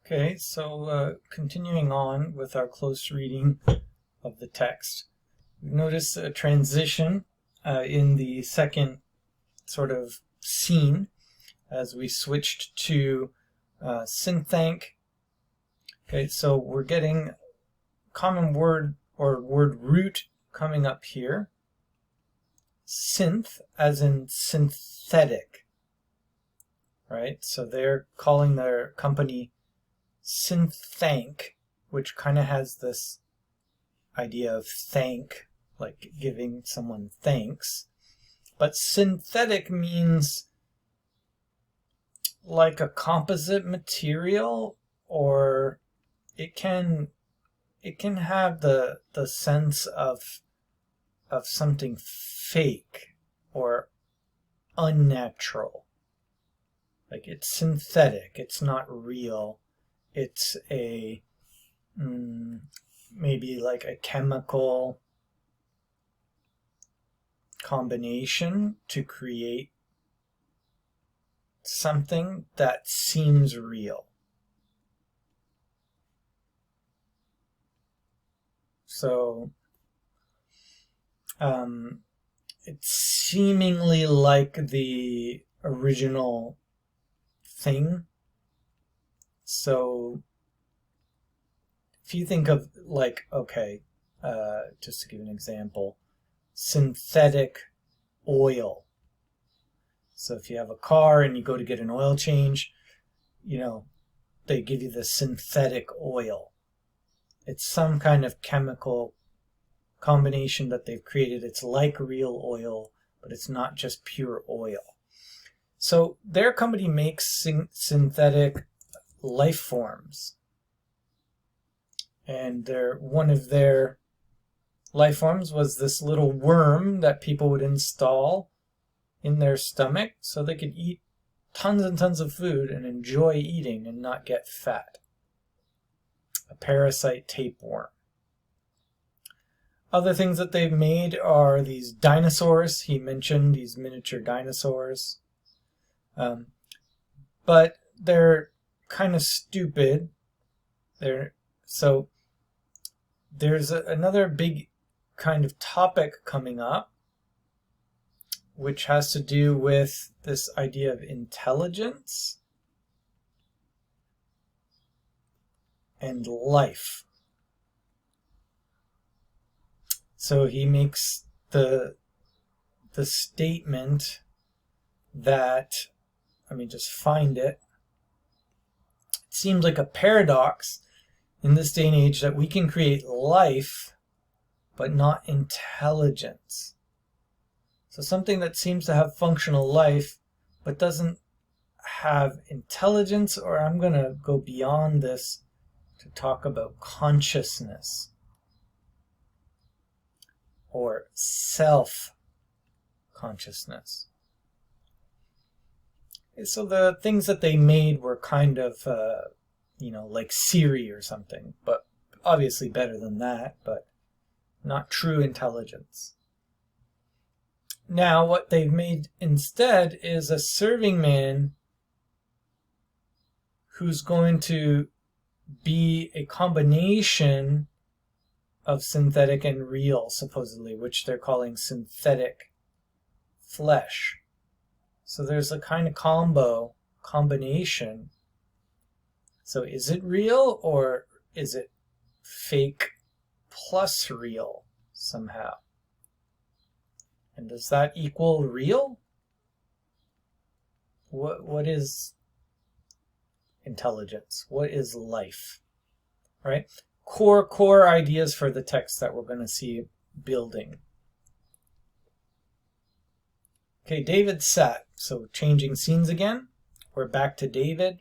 Okay, so continuing on with our close reading of the text, we've noticed a transition in the second sort of scene as we switched to Synthank. Okay, so we're getting common word or word root coming up here. Synth, as in synthetic, right? So they're calling their company Synthank, which kind of has this idea of thank, like giving someone thanks. But synthetic means like a composite material, or it can have the sense of something fake or unnatural. Like it's synthetic, it's not real. It's a maybe like a chemical combination to create something that seems real. So it's seemingly like the original thing. So if you think of like, okay, just to give an example, synthetic oil. So if you have a car and you go to get an oil change, they give you the synthetic oil. It's some kind of chemical combination that they've created. It's like real oil, but it's not just pure oil. So their company makes synthetic life forms, and one of their life forms was this little worm that people would install in their stomach so they could eat tons and tons of food and enjoy eating and not get fat. A parasite tapeworm. Other things that they've made are these dinosaurs. He mentioned these miniature dinosaurs. But they're kind of stupid. So there's another big kind of topic coming up, which has to do with this idea of intelligence and life. So he makes the statement that, let me just find it. It seems like a paradox in this day and age that we can create life but not intelligence. So something that seems to have functional life but doesn't have intelligence, or I'm going to go beyond this to talk about consciousness or self-consciousness. So the things that they made were kind of, like Siri or something, but obviously better than that, but not true intelligence. Now, what they've made instead is a serving man who's going to be a combination of synthetic and real, supposedly, which they're calling synthetic flesh. So there's a kind of combination. So is it real, or is it fake plus real somehow? And does that equal real? What is intelligence? What is life? Right? Core ideas for the text that we're going to see building. Okay, David sat. So changing scenes again. We're back to David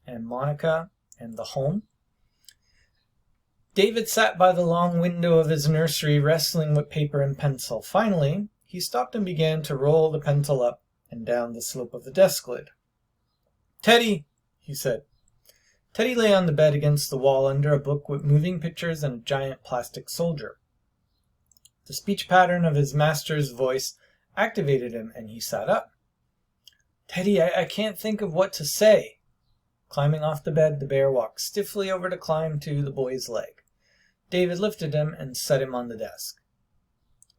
and Monica and the home. David sat by the long window of his nursery, wrestling with paper and pencil. Finally, he stopped and began to roll the pencil up and down the slope of the desk lid. "Teddy," he said. Teddy lay on the bed against the wall under a book with moving pictures and a giant plastic soldier. The speech pattern of his master's voice activated him, and he sat up. "Teddy, I can't think of what to say." Climbing off the bed, the bear walked stiffly over to climb to the boy's leg. David lifted him and set him on the desk.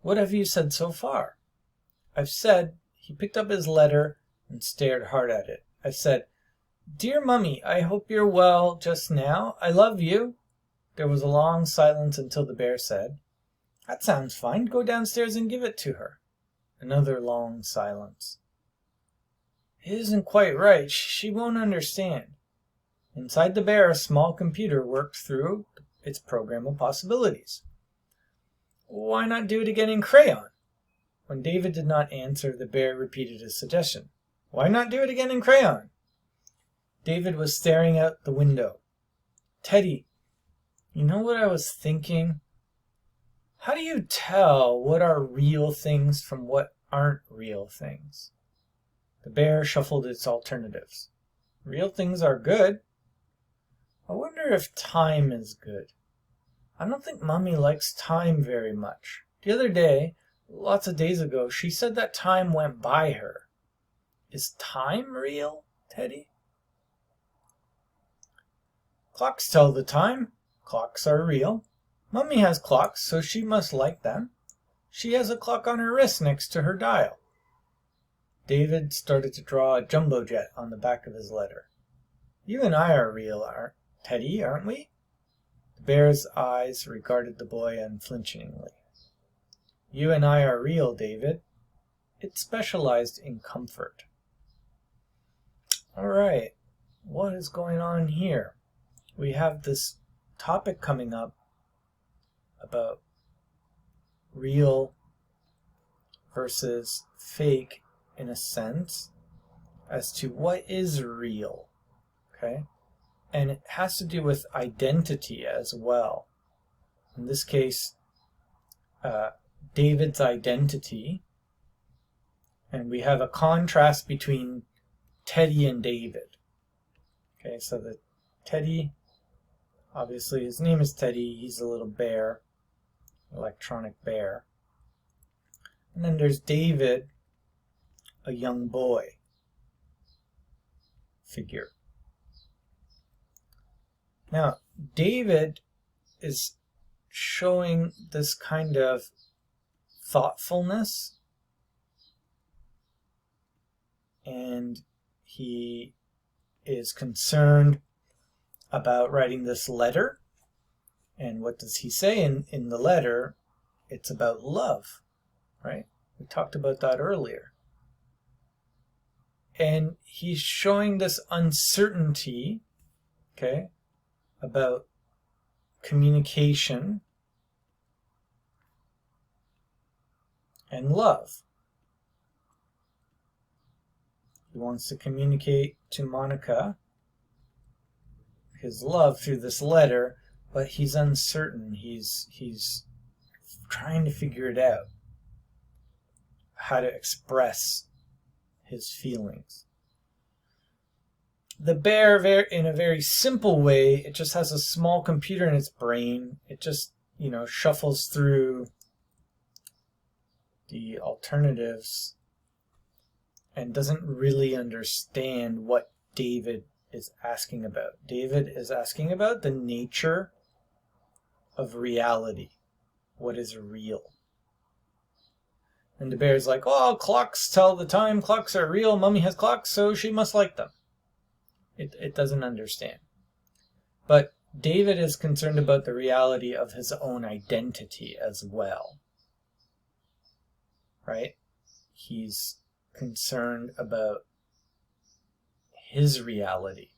"What have you said so far?" "I've said," he picked up his letter and stared hard at it. "I've said, 'Dear Mummy, I hope you're well just now. I love you.'" There was a long silence until the bear said, "That sounds fine. Go downstairs and give it to her." Another long silence. "It isn't quite right. She won't understand." Inside the bear, a small computer worked through its program of possibilities. "Why not do it again in crayon?" When David did not answer, the bear repeated his suggestion. "Why not do it again in crayon?" David was staring out the window. "Teddy, you know what I was thinking? How do you tell what are real things from what aren't real things?" The bear shuffled its alternatives. "Real things are good. I wonder if time is good. I don't think Mummy likes time very much. The other day, lots of days ago, she said that time went by her. Is time real, Teddy?" "Clocks tell the time. Clocks are real. Mummy has clocks, so she must like them. She has a clock on her wrist next to her dial." David started to draw a jumbo jet on the back of his letter. "You and I are real, Teddy, aren't we?" The bear's eyes regarded the boy unflinchingly. "You and I are real, David." It specialized in comfort. All right, what is going on here? We have this topic coming up about real versus fake in a sense as to what is real, okay? And it has to do with identity as well. In this case, David's identity, and we have a contrast between Teddy and David. Okay, so the Teddy, obviously his name is Teddy, he's a little bear, electronic bear. And then there's David, a young boy figure. Now, David is showing this kind of thoughtfulness, and he is concerned about writing this letter. And what does he say in the letter? It's about love, right? We talked about that earlier. And he's showing this uncertainty, okay, about communication and love. He wants to communicate to Monica his love through this letter, but he's uncertain. He's trying to figure it out, how to express his feelings. The bear, in a very simple way, it just has a small computer in its brain. It just, shuffles through the alternatives and doesn't really understand what David is asking about. David is asking about the nature of reality. What is real? And the bear's like, "Oh, clocks tell the time. Clocks are real. Mummy has clocks, so she must like them." It doesn't understand. But David is concerned about the reality of his own identity as well. Right? He's concerned about his reality.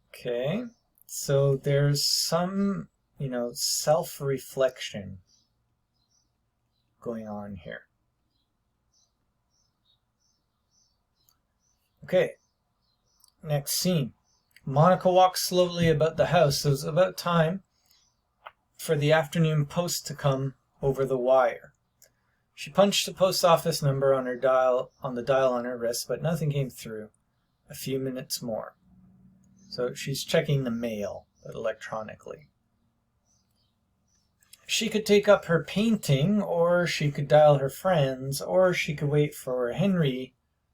Okay, so there's some, self-reflection going on here. Okay, next scene. Monica walks slowly about the house. So it's about time for the afternoon post to come over the wire. She punched the post office number on the dial on her wrist, but nothing came through. A few minutes more. So she's checking the mail, but electronically. She could take up her painting, or she could dial her friends, or she could wait for Henry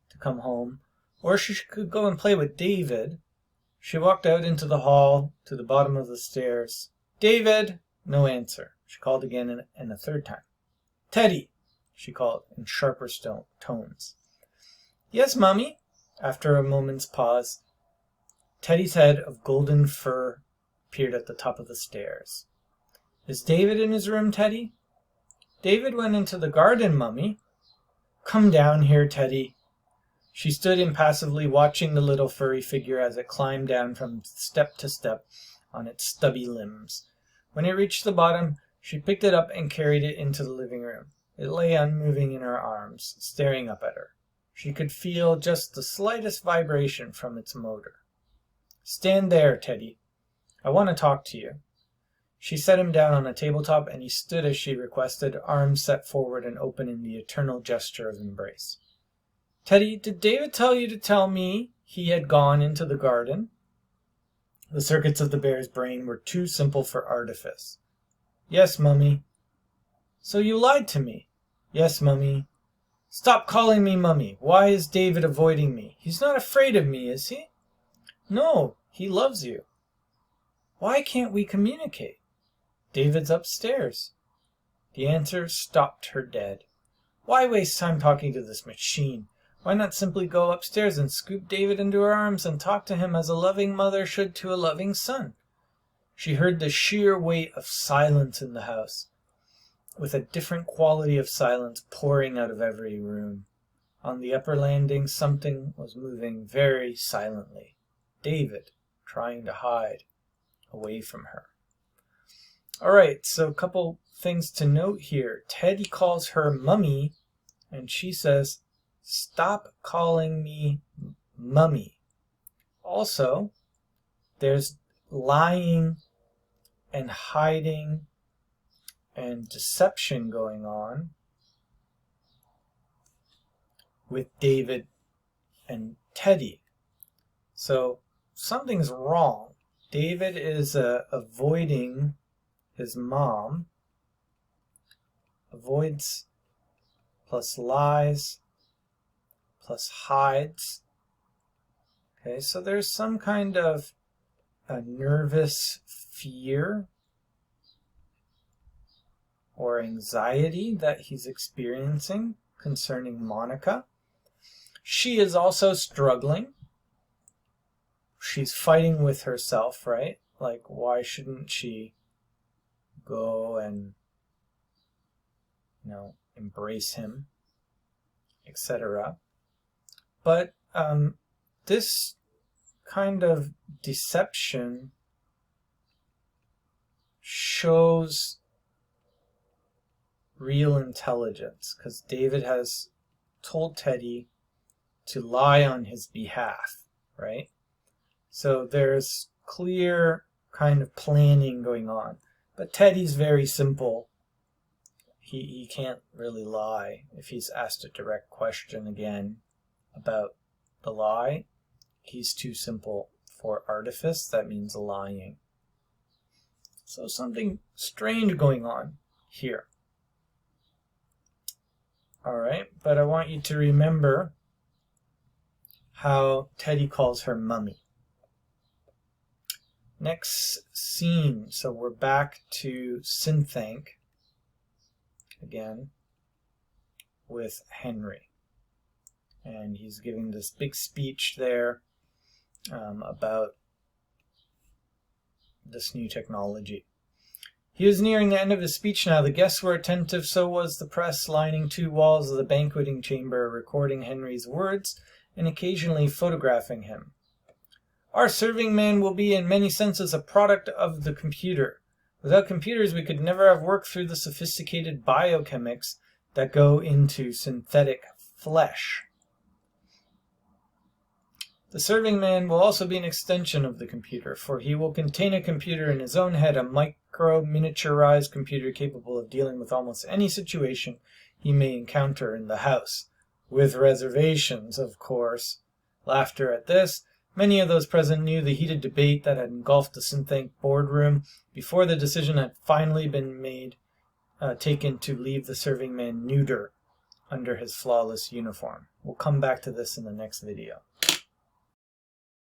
to come home, or she could go and play with David. She walked out into the hall to the bottom of the stairs. David! No answer. She called again and a third time. Teddy! She called in sharper tones. Yes, Mummy? After a moment's pause, Teddy's head of golden fur appeared at the top of the stairs. Is David in his room, Teddy? David went into the garden, Mummy. Come down here, Teddy. She stood impassively watching the little furry figure as it climbed down from step to step on its stubby limbs. When it reached the bottom, she picked it up and carried it into the living room. It lay unmoving in her arms, staring up at her. She could feel just the slightest vibration from its motor. Stand there, Teddy. I want to talk to you. She set him down on a tabletop, and he stood as she requested, arms set forward and open in the eternal gesture of embrace. Teddy, did David tell you to tell me he had gone into the garden? The circuits of the bear's brain were too simple for artifice. Yes, Mummy. So you lied to me? Yes, Mummy. Stop calling me Mummy. Why is David avoiding me? He's not afraid of me, is he? No, he loves you. Why can't we communicate? David's upstairs. The answer stopped her dead. Why waste time talking to this machine? Why not simply go upstairs and scoop David into her arms and talk to him as a loving mother should to a loving son? She heard the sheer weight of silence in the house, with a different quality of silence pouring out of every room. On the upper landing, something was moving very silently. David, trying to hide away from her. All right, so a couple things to note here. Teddy calls her Mummy, and she says, stop calling me Mummy. Also, there's lying and hiding and deception going on with David and Teddy. So something's wrong. David is avoiding his mom. Avoids plus lies plus hides. Okay, so there's some kind of a nervous fear or anxiety that he's experiencing concerning Monica. She is also struggling. She's fighting with herself, right? Like, why shouldn't she go and, embrace him, etc. But this kind of deception shows real intelligence, because David has told Teddy to lie on his behalf, right? So there's clear kind of planning going on. But Teddy's very simple. He can't really lie. If he's asked a direct question again about the lie, he's too simple for artifice. That means lying. So something strange going on here. All right, but I want you to remember how Teddy calls her Mummy. Next scene, so we're back to Synthank again with Henry. And he's giving this big speech there about this new technology. He was nearing the end of his speech now. The guests were attentive, so was the press, lining two walls of the banqueting chamber, recording Henry's words and occasionally photographing him. Our serving man will be in many senses a product of the computer. Without computers, we could never have worked through the sophisticated biochemics that go into synthetic flesh. The serving man will also be an extension of the computer, for he will contain a computer in his own head, a miniaturized computer capable of dealing with almost any situation he may encounter in the house. With reservations, of course. Laughter at this. Many of those present knew the heated debate that had engulfed the Synthank boardroom before the decision had finally been taken to leave the serving man neuter under his flawless uniform. We'll come back to this in the next video.